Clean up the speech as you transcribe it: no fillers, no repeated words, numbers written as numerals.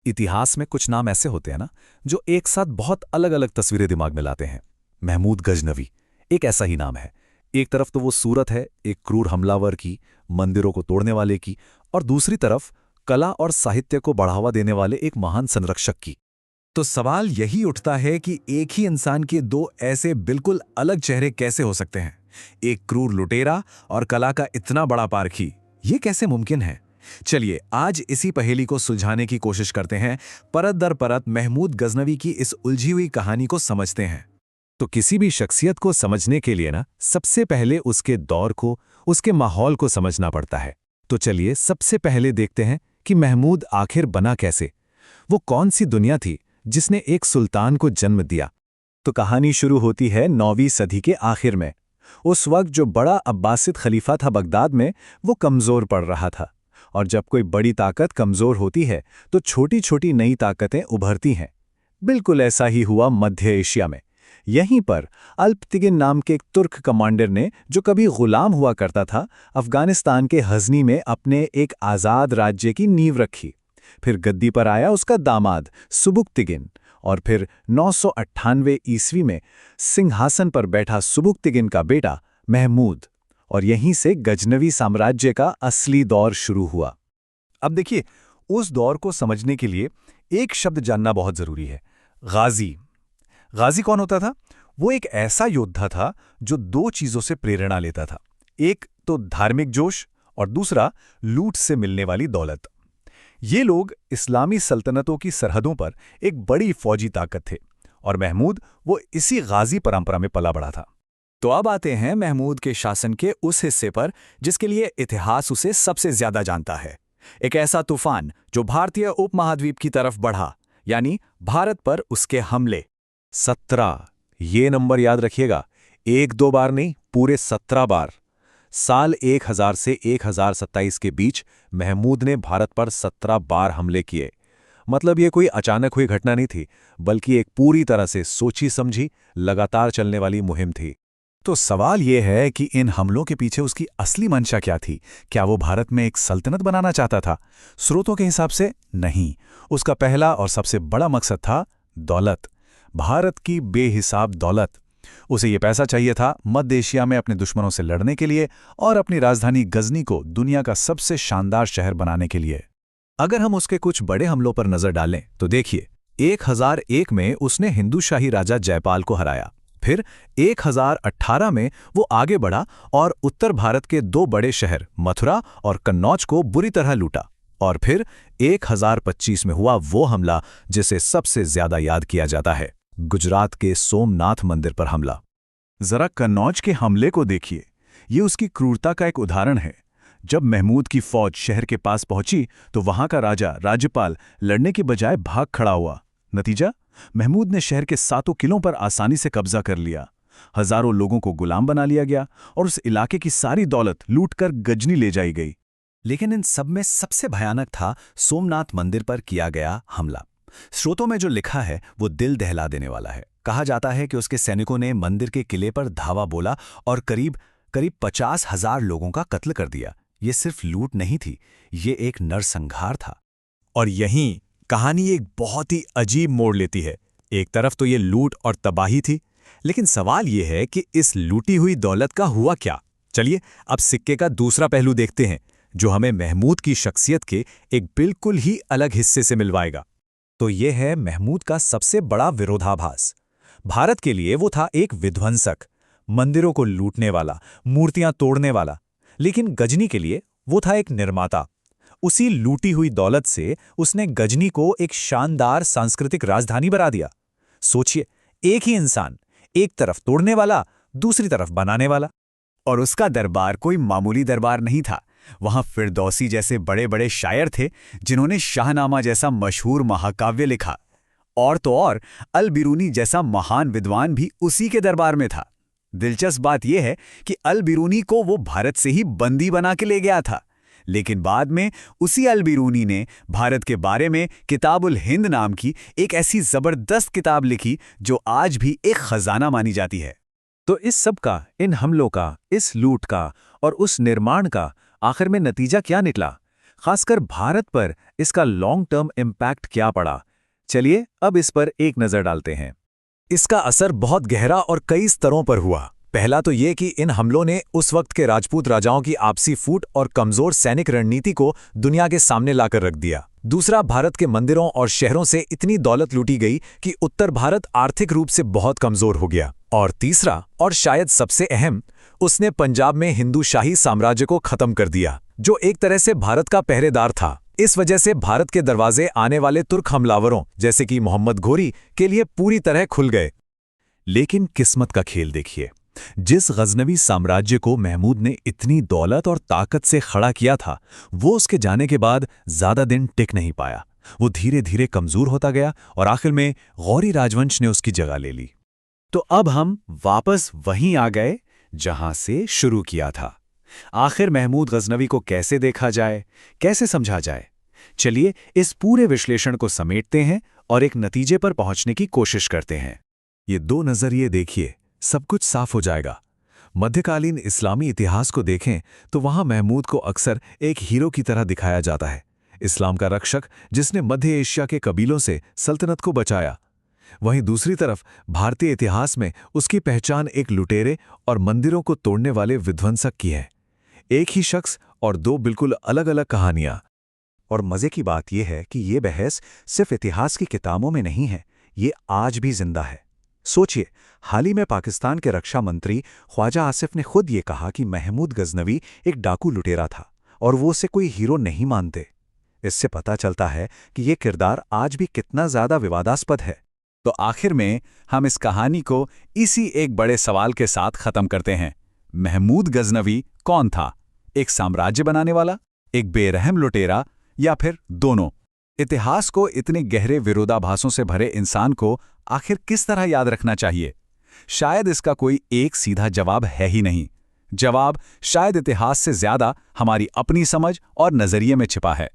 इतिहास में कुछ नाम ऐसे होते हैं ना, जो एक साथ बहुत अलग अलग तस्वीरें दिमाग में लाते हैं। महमूद गजनवी एक ऐसा ही नाम है। एक तरफ तो वो सूरत है, एक क्रूर हमलावर की, मंदिरों को तोड़ने वाले की, और दूसरी तरफ कला और साहित्य को बढ़ावा देने वाले एक महान संरक्षक की। तो सवाल यही उठता है कि एक ही इंसान के दो ऐसे बिल्कुल अलग चेहरे कैसे हो सकते हैं? एक क्रूर लुटेरा और कला का इतना बड़ा पारखी, ये कैसे मुमकिन है? चलिए आज इसी पहेली को सुलझाने की कोशिश करते हैं। परत दर परत महमूद गजनवी की इस उलझी हुई कहानी को समझते हैं। तो किसी भी शख्सियत को समझने के लिए ना, सबसे पहले उसके दौर को, उसके माहौल को समझना पड़ता है। तो चलिए सबसे पहले देखते हैं कि महमूद आखिर बना कैसे। वो कौन सी दुनिया थी जिसने एक सुल्तान को जन्म दिया? तो कहानी शुरू होती है 9वीं सदी के आखिर में। उस वक्त जो बड़ा अब्बासिद खलीफा था बगदाद में, वो कमज़ोर पड़ रहा था। और जब कोई बड़ी ताकत कमज़ोर होती है तो छोटी छोटी नई ताकतें उभरती हैं। बिल्कुल ऐसा ही हुआ मध्य एशिया में। यहीं पर अल्पतिगिन नाम के एक तुर्क कमांडर ने, जो कभी गुलाम हुआ करता था, अफगानिस्तान के हज़नी में अपने एक आज़ाद राज्य की नींव रखी। फिर गद्दी पर आया उसका दामाद सुबुक्तिगिन, और फिर 998 ईस्वी में सिंहासन पर बैठा सुबुक्तिगिन का बेटा महमूद। और यहीं से गजनवी साम्राज्य का असली दौर शुरू हुआ। अब देखिए, उस दौर को समझने के लिए एक शब्द जानना बहुत जरूरी है, गाजी। गाजी कौन होता था? वो एक ऐसा योद्धा था जो दो चीजों से प्रेरणा लेता था। एक तो धार्मिक जोश, और दूसरा लूट से मिलने वाली दौलत। ये लोग इस्लामी सल्तनतों की सरहदों पर एक बड़ी फौजी ताकत थे, और महमूद वो इसी गाजी परंपरा में पला बड़ा था। तो अब आते हैं महमूद के शासन के उस हिस्से पर जिसके लिए इतिहास उसे सबसे ज्यादा जानता है। एक ऐसा तूफान जो भारतीय उपमहाद्वीप की तरफ बढ़ा, यानी भारत पर उसके हमले। 17, ये नंबर याद रखिएगा। एक दो बार नहीं, पूरे 17 बार। साल 1000 से 1027 के बीच महमूद ने भारत पर 17 बार हमले किए। मतलब ये कोई अचानक हुई घटना नहीं थी, बल्कि एक पूरी तरह से सोची समझी, लगातार चलने वाली मुहिम थी। तो सवाल ये है कि इन हमलों के पीछे उसकी असली मंशा क्या थी? क्या वो भारत में एक सल्तनत बनाना चाहता था? स्रोतों के हिसाब से नहीं। उसका पहला और सबसे बड़ा मकसद था दौलत, भारत की बेहिसाब दौलत। उसे ये पैसा चाहिए था मध्य एशिया में अपने दुश्मनों से लड़ने के लिए, और अपनी राजधानी गजनी को दुनिया का सबसे शानदार शहर बनाने के लिए। अगर हम उसके कुछ बड़े हमलों पर नजर डालें तो देखिए, 1001 में उसने हिंदू शाही राजा जयपाल को हराया। फिर 1018 में वो आगे बढ़ा और उत्तर भारत के दो बड़े शहर मथुरा और कन्नौज को बुरी तरह लूटा। और फिर 1025 में हुआ वो हमला जिसे सबसे ज्यादा याद किया जाता है, गुजरात के सोमनाथ मंदिर पर हमला। जरा कन्नौज के हमले को देखिए। ये उसकी क्रूरता का एक उदाहरण है। जब महमूद की फौज शहर के पास पहुंची तो वहां का राज्यपाल लड़ने के बजाय भाग खड़ा हुआ। नतीजा, महमूद ने शहर के 7 किलों पर आसानी से कब्जा कर लिया। हजारों लोगों को गुलाम बना लिया गया और उस इलाके की सारी दौलत लूटकर गजनी ले जाई गई। लेकिन इन सब में सबसे भयानक था सोमनाथ मंदिर पर किया गया हमला। स्रोतों में जो लिखा है वो दिल दहला देने वाला है। कहा जाता है कि उसके सैनिकों ने मंदिर के किले पर धावा बोला और करीब 50,000 लोगों का कत्ल कर दिया। ये सिर्फ लूट नहीं थी, ये एक नरसंहार था। और यहीं कहानी एक बहुत ही अजीब मोड़ लेती है। एक तरफ तो ये लूट और तबाही थी, लेकिन सवाल ये है कि इस लूटी हुई दौलत का हुआ क्या? चलिए अब सिक्के का दूसरा पहलू देखते हैं, जो हमें महमूद की शख्सियत के एक बिल्कुल ही अलग हिस्से से मिलवाएगा। तो ये है महमूद का सबसे बड़ा विरोधाभास। भारत के लिए वो था एक विध्वंसक, मंदिरों को लूटने वाला, मूर्तियां तोड़ने वाला। लेकिन गजनी के लिए वो था एक निर्माता। उसी लूटी हुई दौलत से उसने गजनी को एक शानदार सांस्कृतिक राजधानी बना दिया। सोचिए, एक ही इंसान, एक तरफ तोड़ने वाला, दूसरी तरफ बनाने वाला। और उसका दरबार कोई मामूली दरबार नहीं था। वहां फिरदौसी जैसे बड़े बड़े शायर थे जिन्होंने शाहनामा जैसा मशहूर महाकाव्य लिखा। और तो और अल बिरूनी जैसा महान विद्वान भी उसी के दरबार में था। दिलचस्प बात यह है कि अल बिरूनी को वो भारत से ही बंदी बना के ले गया था, लेकिन बाद में उसी अल बिरूनी ने भारत के बारे में किताबुल हिंद नाम की एक ऐसी जबरदस्त किताब लिखी जो आज भी एक खजाना मानी जाती है। तो इस सब का, इन हमलों का, इस लूट का और उस निर्माण का आखिर में नतीजा क्या निकला? खासकर भारत पर इसका लॉन्ग टर्म इम्पैक्ट क्या पड़ा? चलिए अब इस पर एक नज़र डालते हैं। इसका असर बहुत गहरा और कई स्तरों पर हुआ। पहला तो ये कि इन हमलों ने उस वक्त के राजपूत राजाओं की आपसी फूट और कमजोर सैनिक रणनीति को दुनिया के सामने लाकर रख दिया। दूसरा, भारत के मंदिरों और शहरों से इतनी दौलत लूटी गई कि उत्तर भारत आर्थिक रूप से बहुत कमजोर हो गया। और तीसरा, और शायद सबसे अहम, उसने पंजाब में हिंदू शाही साम्राज्य को खत्म कर दिया, जो एक तरह से भारत का पहरेदार था। इस वजह से भारत के दरवाजे आने वाले तुर्क हमलावरों जैसे कि मोहम्मद घोरी के लिए पूरी तरह खुल गए। लेकिन किस्मत का खेल देखिए, जिस गजनवी साम्राज्य को महमूद ने इतनी दौलत और ताकत से खड़ा किया था, वो उसके जाने के बाद ज्यादा दिन टिक नहीं पाया। वो धीरे धीरे कमजोर होता गया और आखिर में गौरी राजवंश ने उसकी जगह ले ली। तो अब हम वापस वहीं आ गए जहां से शुरू किया था। आखिर महमूद गजनवी को कैसे देखा जाए, कैसे समझा जाए? चलिए इस पूरे विश्लेषण को समेटते हैं और एक नतीजे पर पहुंचने की कोशिश करते हैं। ये दो नजरिए देखिए, सब कुछ साफ हो जाएगा। मध्यकालीन इस्लामी इतिहास को देखें तो वहां महमूद को अक्सर एक हीरो की तरह दिखाया जाता है, इस्लाम का रक्षक जिसने मध्य एशिया के कबीलों से सल्तनत को बचाया। वहीं दूसरी तरफ भारतीय इतिहास में उसकी पहचान एक लुटेरे और मंदिरों को तोड़ने वाले विध्वंसक की है। एक ही शख्स और दो बिल्कुल अलग अलग कहानियां। और मजे की बात यह है कि ये बहस सिर्फ इतिहास की किताबों में नहीं है, ये आज भी जिंदा है। सोचिए, हाल ही में पाकिस्तान के रक्षा मंत्री ख्वाजा आसिफ ने खुद ये कहा कि महमूद गजनवी एक डाकू लुटेरा था और वो उसे कोई हीरो नहीं मानते। इससे पता चलता है कि ये किरदार आज भी कितना ज्यादा विवादास्पद है। तो आखिर में हम इस कहानी को इसी एक बड़े सवाल के साथ खत्म करते हैं। महमूद गजनवी कौन था? एक साम्राज्य बनाने वाला, एक बेरहम लुटेरा, या फिर दोनों? इतिहास को इतने गहरे विरोधाभासों से भरे इंसान को आखिर किस तरह याद रखना चाहिए? शायद इसका कोई एक सीधा जवाब है ही नहीं। जवाब शायद इतिहास से ज्यादा हमारी अपनी समझ और नजरिए में छिपा है।